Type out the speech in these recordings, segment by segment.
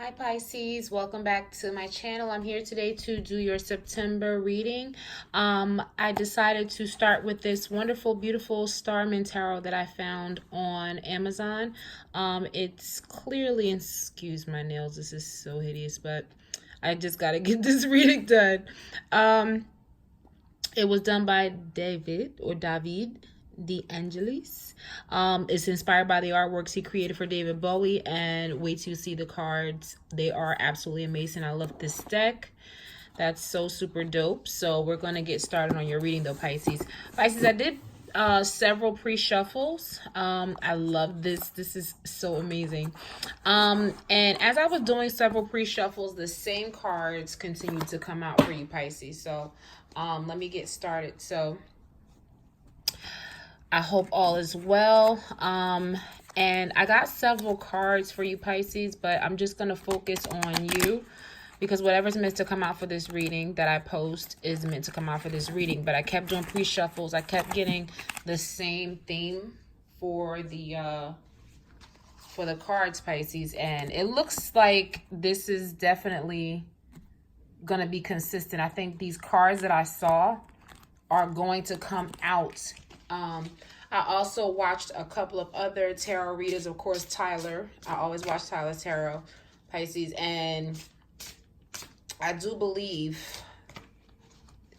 Hi Pisces, welcome back to my channel. I'm here today to do your September reading. I decided to start with this wonderful, beautiful Starman Tarot that I found on Amazon. It's clearly, excuse my nails, this is so hideous, but I just got to get this reading done. It was done by David De Angelis. It's inspired by the artworks he created for David Bowie, and wait till you see the cards. They are absolutely amazing. I love this deck. That's so super dope. So we're going to get started on your reading though, Pisces. Pisces, I did several pre-shuffles. I love this. This is so amazing. And as I was doing several pre-shuffles, the same cards continued to come out for you, Pisces. So let me get started. So I hope all is well. And I got several cards for you, Pisces, but I'm just going to focus on you because whatever's meant to come out for this reading that I post is meant to come out for this reading. But I kept doing pre-shuffles. I kept getting the same theme for the cards, Pisces, and it looks like this is definitely going to be consistent. I think these cards that I saw are going to come out. I also watched a couple of other tarot readers, of course, Tyler. I always watch Tyler's tarot, Pisces, and I do believe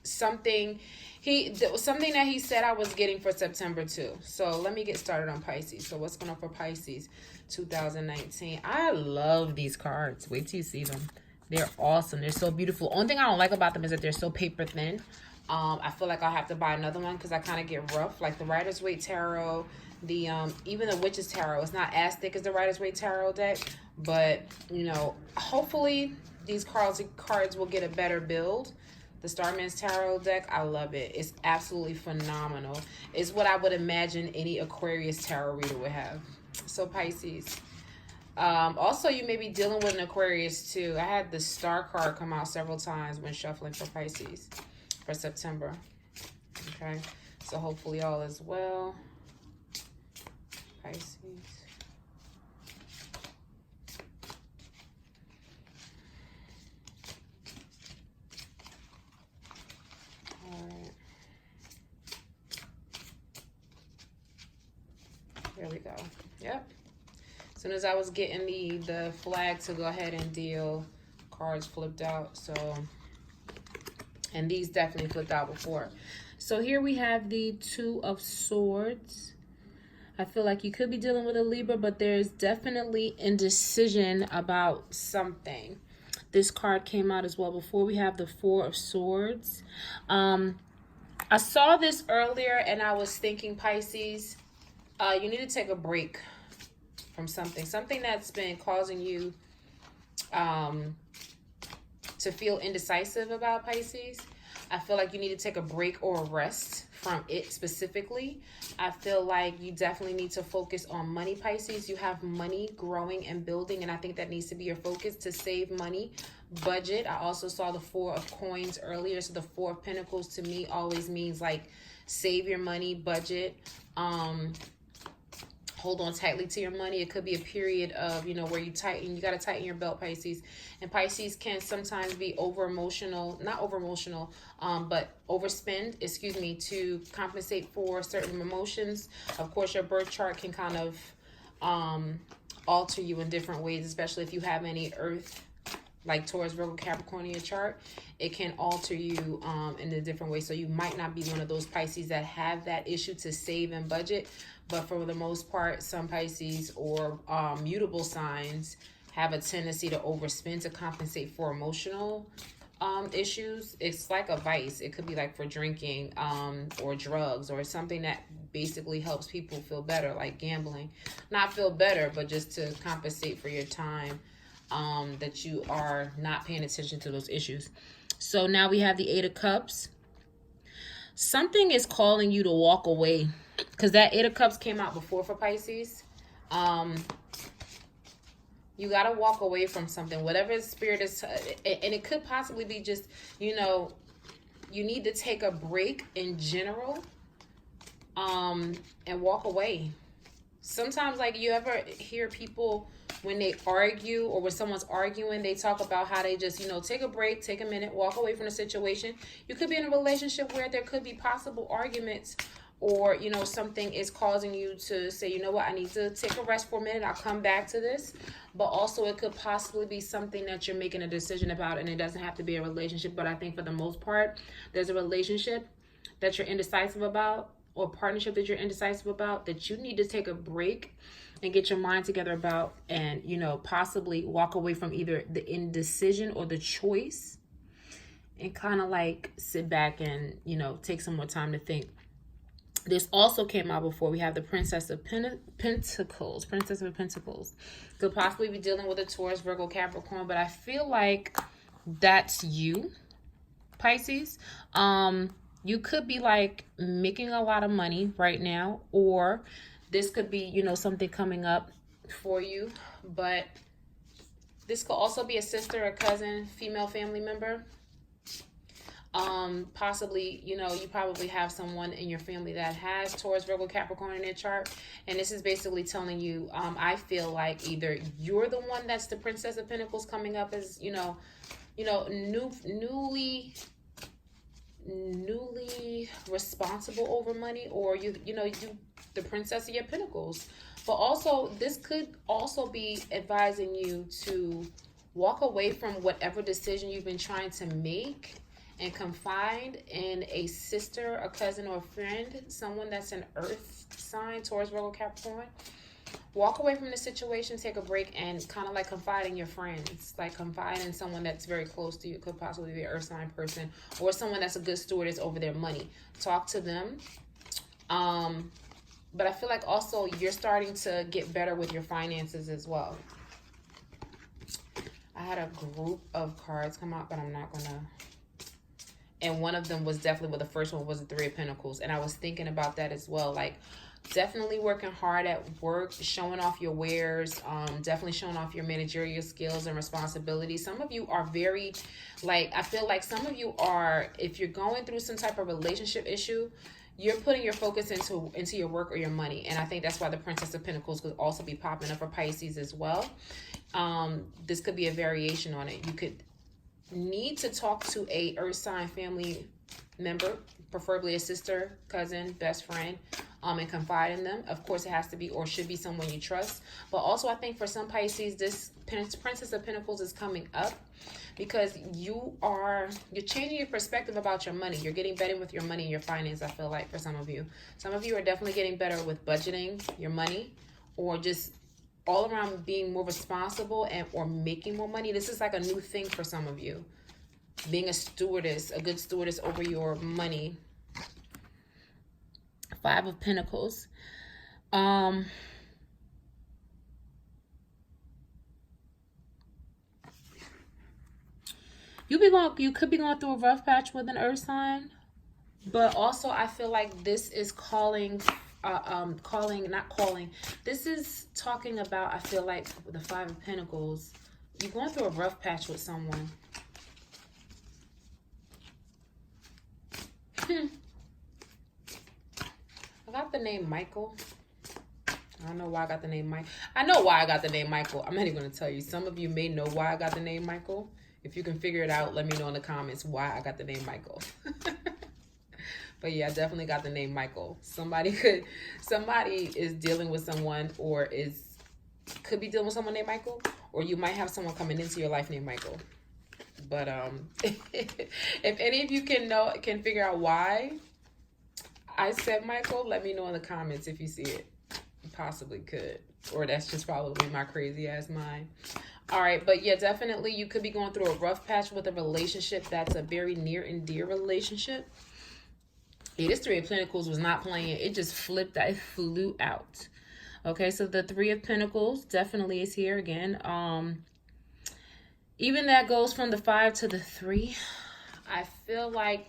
something that he said I was getting for September too. So let me get started on Pisces. So what's going on for Pisces 2019? I love these cards. Wait till you see them. They're awesome. They're so beautiful. Only thing I don't like about them is that they're so paper thin. I feel like I'll have to buy another one because I kind of get rough. Like the Rider-Waite Tarot, the even the Witch's Tarot. It's not as thick as the Rider-Waite Tarot deck, but you know, hopefully these cards will get a better build. The Starman's Tarot deck, I love it. It's absolutely phenomenal. It's what I would imagine any Aquarius tarot reader would have. So Pisces. Also, you may be dealing with an Aquarius too. I had the Star card come out several times when shuffling for Pisces for September. Okay, so hopefully all is well, Pisces. All right, here we go. Yep. As soon as I was getting the flag to go ahead and deal, cards flipped out. So, and these definitely flipped out before. So here we have the Two of Swords. I feel like you could be dealing with a Libra, but there's definitely indecision about something. This card came out as well before. We have the Four of Swords. I saw this earlier and I was thinking, Pisces, you need to take a break from something that's been causing you to feel indecisive about, Pisces. I feel like you need to take a break or a rest from it specifically. I feel like you definitely need to focus on money, Pisces. You have money growing and building, and I think that needs to be your focus, to save money, budget. I also saw the Four of Coins earlier, so the Four of Pentacles to me always means like save your money, budget, hold on tightly to your money. It could be a period of, you know, where you got to tighten your belt, Pisces. And Pisces can sometimes be not over emotional, but overspend, to compensate for certain emotions. Of course, your birth chart can kind of alter you in different ways, especially if you have any earth, like Taurus, Virgo, Capricorn in your chart. It can alter you in a different way. So you might not be one of those Pisces that have that issue to save and budget. But for the most part, some Pisces or mutable signs have a tendency to overspend to compensate for emotional issues. It's like a vice. It could be like for drinking or drugs or something that basically helps people feel better, like gambling. Not feel better, but just to compensate for your time that you are not paying attention to those issues. So now we have the Eight of Cups. Something is calling you to walk away, because that Eight of Cups came out before for Pisces. You got to walk away from something, whatever spirit is, and it could possibly be just, you know, you need to take a break in general, and walk away. Sometimes, like, you ever hear people, when they argue or when someone's arguing, they talk about how they just, take a break, take a minute, walk away from the situation. You could be in a relationship where there could be possible arguments, or something is causing you to say, you know what, I need to take a rest for a minute, I'll come back to this. But also it could possibly be something that you're making a decision about, and it doesn't have to be a relationship. But I think for the most part, there's a relationship that you're indecisive about, or partnership that you're indecisive about, that you need to take a break and get your mind together about, and possibly walk away from either the indecision or the choice, and kind of like sit back and take some more time to think. This also came out before. We have the Princess of Pentacles. Princess of Pentacles. Could possibly be dealing with a Taurus, Virgo, Capricorn, but I feel like that's you, Pisces. You could be like making a lot of money right now, or this could be, something coming up for you. But this could also be a sister, a cousin, female family member. Possibly, you probably have someone in your family that has Taurus, Virgo, Capricorn in their chart. And this is basically telling you, I feel like either you're the one that's the Princess of Pentacles coming up as, newly responsible over money, or you the Princess of your Pentacles. But also, this could also be advising you to walk away from whatever decision you've been trying to make and confide in a sister, a cousin, or a friend, someone that's an earth sign, Taurus, Virgo, Capricorn. Walk away from the situation, take a break, and kind of like confide in your friends. Like confide in someone that's very close to you. It could possibly be an earth sign person, or someone that's a good stewardess over their money. Talk to them. But I feel like also you're starting to get better with your finances as well. I had a group of cards come out, but I'm not gonna. And one of them was definitely, well, the first one was the Three of Pentacles. And I was thinking about that as well. Like, definitely working hard at work, showing off your wares, definitely showing off your managerial skills and responsibilities. Some of you are very, like, I feel like some of you are, if you're going through some type of relationship issue, you're putting your focus into your work or your money. And I think that's why the Princess of Pentacles could also be popping up for Pisces as well. This could be a variation on it. You could need to talk to a earth sign family member, preferably a sister, cousin, best friend, and confide in them. Of course, it has to be or should be someone you trust. But also, I think for some Pisces, this Princess of Pentacles is coming up because you're changing your perspective about your money. You're getting better with your money and your finance, I feel like, for some of you. Some of you are definitely getting better with budgeting your money, or just all around being more responsible or making more money. This is like a new thing for some of you. Being a stewardess, a good stewardess over your money. Five of Pentacles. You could be going through a rough patch with an earth sign, but also I feel like this is this is talking about, I feel like, the Five of Pentacles, you're going through a rough patch with someone. I got the name Michael. I don't know why I got the name Mike. I know why I got the name Michael. I'm not even going to tell you. Some of you may know why I got the name Michael. If you can figure it out, let me know in the comments why I got the name Michael. But yeah, I definitely got the name Michael. Somebody is dealing with someone, or could be dealing with someone named Michael, or you might have someone coming into your life named Michael. But if any of you can figure out why I said Michael, let me know in the comments if you see it. You possibly could, or that's just probably my crazy ass mind. All right, but yeah, definitely you could be going through a rough patch with a relationship that's a very near and dear relationship. Yeah, this Three of Pentacles was not playing. It just flipped. It flew out. Okay, so the Three of Pentacles definitely is here again. Even that goes from the 5 to the 3. I feel like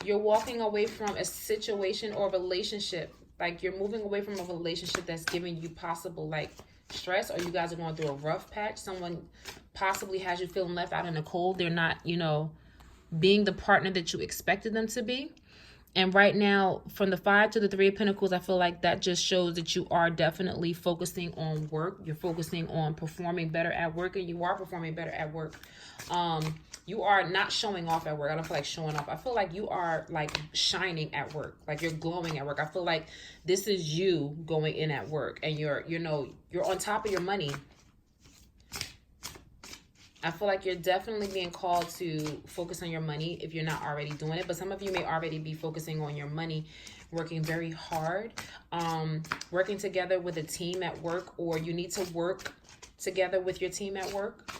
you're walking away from a situation or a relationship. Like you're moving away from a relationship that's giving you possible like stress, or you guys are going through a rough patch. Someone possibly has you feeling left out in the cold. They're not, being the partner that you expected them to be. And right now, from the 5 to the 3 of Pentacles, I feel like that just shows that you are definitely focusing on work. You're focusing on performing better at work, and you are performing better at work. You are not showing off at work. I don't feel like showing off. I feel like you are like shining at work. Like you're glowing at work. I feel like this is you going in at work, and you're on top of your money. I feel like you're definitely being called to focus on your money if you're not already doing it. But some of you may already be focusing on your money, working very hard, working together with a team at work, or you need to work together with your team at work.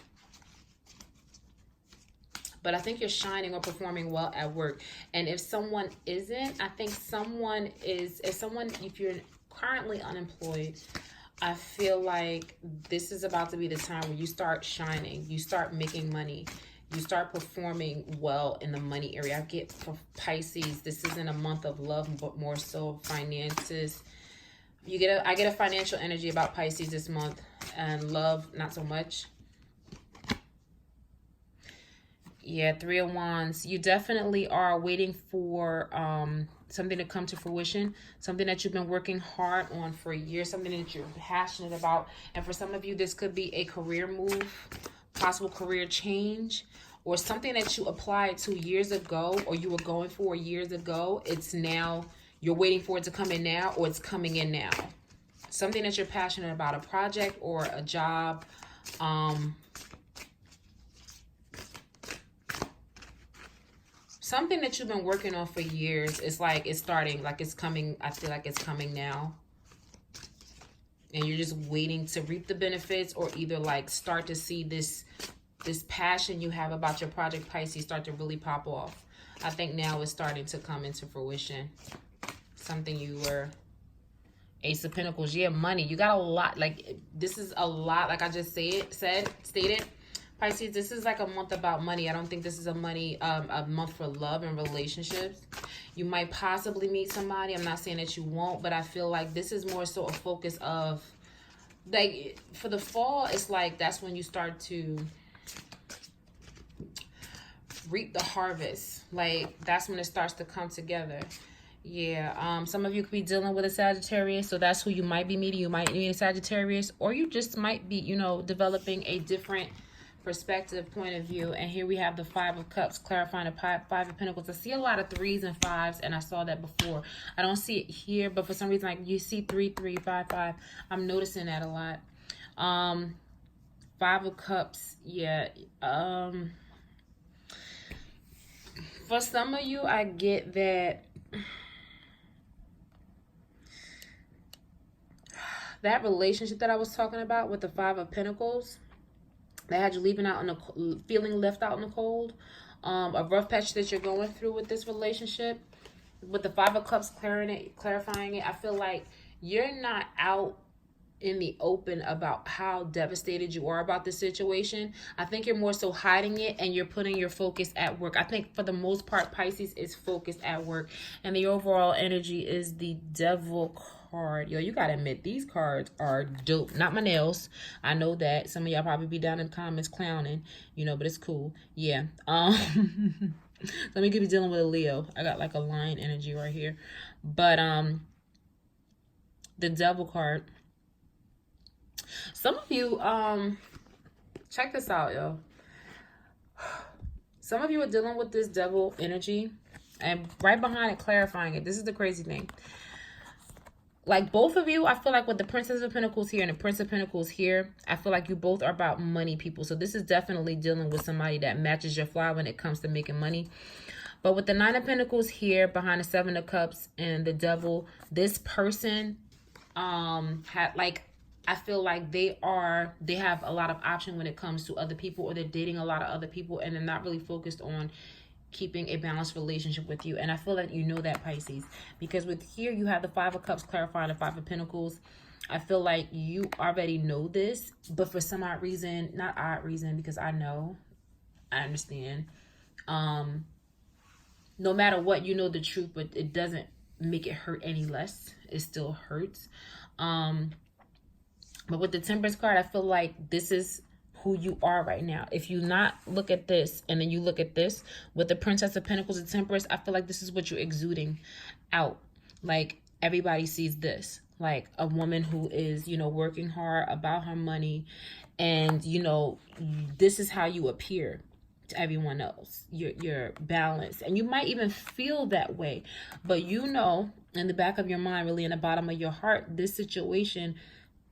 But I think you're shining or performing well at work. And if someone isn't, I think someone is, if you're currently unemployed, I feel like this is about to be the time where you start shining. You start making money. You start performing well in the money area. I get for Pisces, this isn't a month of love, but more so finances. I get a financial energy about Pisces this month, and love, not so much. Yeah, 3 of Wands. You definitely are waiting for something to come to fruition, something that you've been working hard on for years, something that you're passionate about. And for some of you, this could be a career move, possible career change, or something that you applied to years ago, or you were going for years ago. It's now, you're waiting for it to come in now, or it's coming in now. Something that you're passionate about, a project or a job. Something that you've been working on for years. It's like it's starting, like it's coming. I feel like it's coming now. And you're just waiting to reap the benefits, or either like start to see this passion you have about your project, Pisces, start to really pop off. I think now it's starting to come into fruition. Something you were... Ace of Pentacles. Yeah, money. You got a lot. Like, this is a lot. Like I just stated. Pisces, this is like a month about money. I don't think this is a month for love and relationships. You might possibly meet somebody. I'm not saying that you won't, but I feel like this is more so a focus of, like, for the fall, it's like that's when you start to reap the harvest. Like, that's when it starts to come together. Yeah, some of you could be dealing with a Sagittarius, so that's who you might be meeting. You might meet a Sagittarius, or you just might be, developing a different perspective, point of view. And here we have the 5 of Cups, clarifying the 5 of Pentacles. I see a lot of 3s and 5s, and I saw that before. I don't see it here, but for some reason, like, you see 3, 3, 5, 5. I'm noticing that a lot. 5 of Cups, yeah. For some of you, I get that that relationship that I was talking about with the 5 of Pentacles, that had you feeling left out in the cold, a rough patch that you're going through with this relationship, with the 5 of Cups clarifying it, I feel like you're not out in the open about how devastated you are about this situation. I think you're more so hiding it, and you're putting your focus at work. I think for the most part, Pisces is focused at work, and the overall energy is the Devil card. Yo, you gotta admit, these cards are dope. Not my nails. I know that some of y'all probably be down in the comments clowning, but it's cool. Yeah. Some of you could be dealing with a Leo. I got like a lion energy right here. But the Devil card. Some of you, check this out, yo. Some of you are dealing with this Devil energy, and right behind it, clarifying it. This is the crazy thing. Like, both of you, I feel like with the Princess of Pentacles here and the Prince of Pentacles here, I feel like you both are about money, people. So this is definitely dealing with somebody that matches your flower when it comes to making money. But with the 9 of Pentacles here behind the 7 of Cups and the Devil, this person I feel like they have a lot of option when it comes to other people, or they're dating a lot of other people, and they're not really focused on keeping a balanced relationship with you. And I feel like you know that, Pisces, because with here you have the 5 of Cups clarifying the 5 of Pentacles. I feel like you already know this, but for some odd reason, not odd reason, because I understand. No matter what, you know the truth, but it doesn't make it hurt any less. It still hurts. But with the Temperance card, I feel like this is who you are right now. If you not look at this and then you look at this with the Princess of Pentacles and Temperance, I feel like this is what you're exuding out. Like, everybody sees this. Like, a woman who is, you know, working hard about her money, and, you know, this is how you appear to everyone else. You're balanced, and you might even feel that way, but you know, in the back of your mind, really in the bottom of your heart, this situation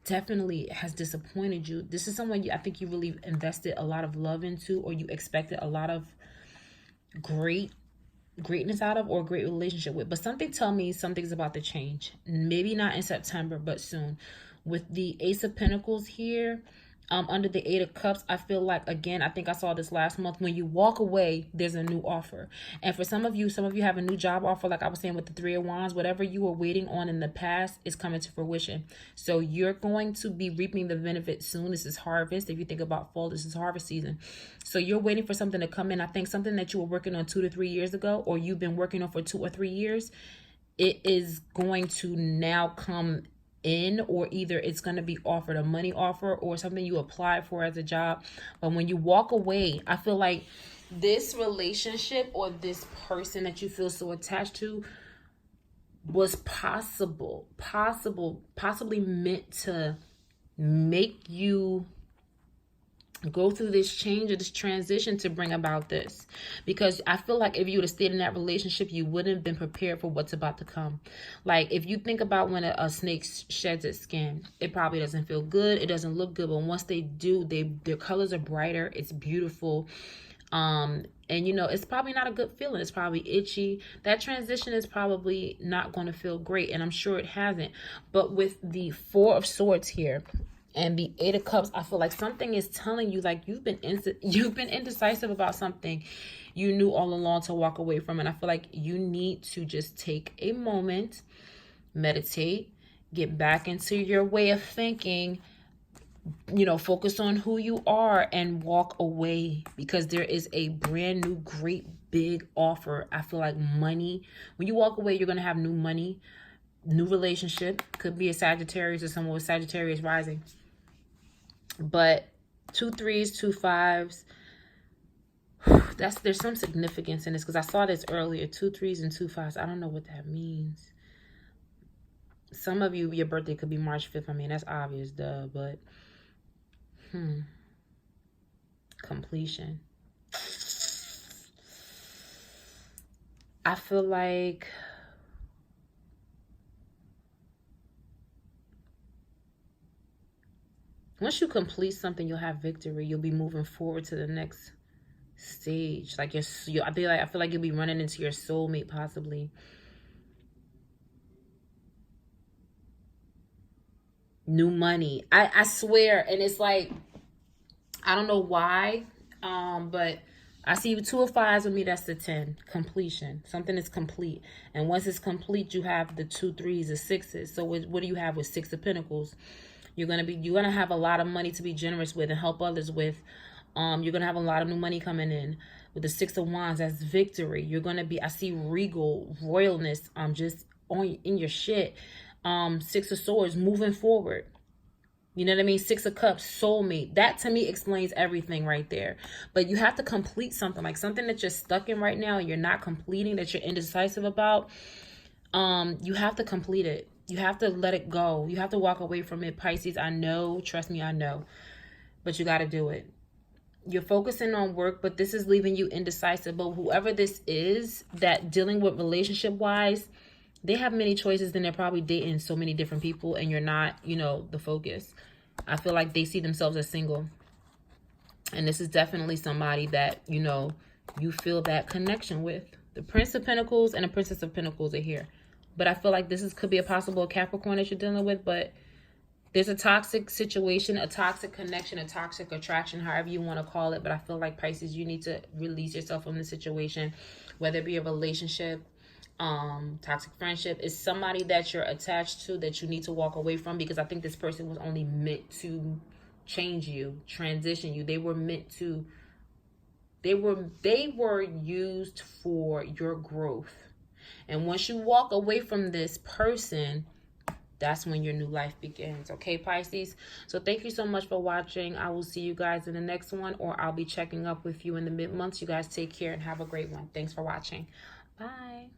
definitely has disappointed you. This is someone I think you really invested a lot of love into, or you expected a lot of greatness out of, or a great relationship with. But something tell me something's about to change. Maybe not in September, but soon. With the Ace of Pentacles here, under the Eight of Cups, I feel like, again, I think I saw this last month, when you walk away, there's a new offer. And for some of you have a new job offer, like I was saying with the Three of Wands. Whatever you were waiting on in the past is coming to fruition. So you're going to be reaping the benefit soon. This is harvest. If you think about fall, this is harvest season. So you're waiting for something to come in. I think something that you were working on 2 to 3 years ago, or you've been working on for 2 or 3 years, it is going to now come in, or either it's going to be offered a money offer or something you applied for as a job. But when you walk away, I feel like this relationship or this person that you feel so attached to was possibly meant to make you go through this change or this transition to bring about this. Because I feel like if you would have stayed in that relationship, you wouldn't have been prepared for what's about to come. Like, if you think about when a snake sheds its skin, it probably doesn't feel good, it doesn't look good, but once they do, their colors are brighter, it's beautiful. And you know, it's probably not a good feeling. It's probably itchy. That transition is probably not going to feel great, and I'm sure it hasn't. But with the Four of Swords here and the Eight of Cups, I feel like something is telling you, like, you've been indecisive about something you knew all along to walk away from. And I feel like you need to just take a moment, meditate, get back into your way of thinking, you know, focus on who you are and walk away, because there is a brand new, great, big offer. I feel like money, when you walk away, you're going to have new money, new relationship. Could be a Sagittarius or someone with Sagittarius rising. But 2 3s, 2 5s, there's some significance in this, because I saw this earlier. 2 3s and 2 5s. I don't know what that means. Some of you, your birthday could be March 5th. I mean, that's obvious, duh. But completion. I feel like once you complete something, you'll have victory. You'll be moving forward to the next stage. Like, I feel like you'll be running into your soulmate, possibly. New money. I swear, and it's like, I don't know why, but I see 2 of 5s with me. That's the 10. Completion. Something is complete, and once it's complete, you have the 2 3s, the 6s. So what do you have with 6 of Pentacles? You're gonna have a lot of money to be generous with and help others with. You're gonna have a lot of new money coming in. With the 6 of Wands, that's victory. You're gonna be, I see regal, royalness, just in your shit. 6 of Swords, moving forward. You know what I mean? 6 of Cups, soulmate. That to me explains everything right there. But you have to complete something, like something that you're stuck in right now and you're not completing, that you're indecisive about. You have to complete it. You have to let it go. You have to walk away from it, Pisces. I know, trust me, I know. But you got to do it. You're focusing on work, but this is leaving you indecisive. But whoever this is that dealing with relationship-wise, they have many choices, and they're probably dating so many different people, and you're not, you know, the focus. I feel like they see themselves as single. And this is definitely somebody that, you know, you feel that connection with. The Prince of Pentacles and the Princess of Pentacles are here. But I feel like could be a possible Capricorn that you're dealing with, but there's a toxic situation, a toxic connection, a toxic attraction, however you want to call it. But I feel like, Pisces, you need to release yourself from the situation, whether it be a relationship, toxic friendship. Is somebody that you're attached to that you need to walk away from, because I think this person was only meant to change you, transition you. They were meant to, they were used for your growth. And once you walk away from this person, that's when your new life begins. Okay, Pisces? So thank you so much for watching. I will see you guys in the next one, or I'll be checking up with you in the mid-months. You guys take care and have a great one. Thanks for watching. Bye.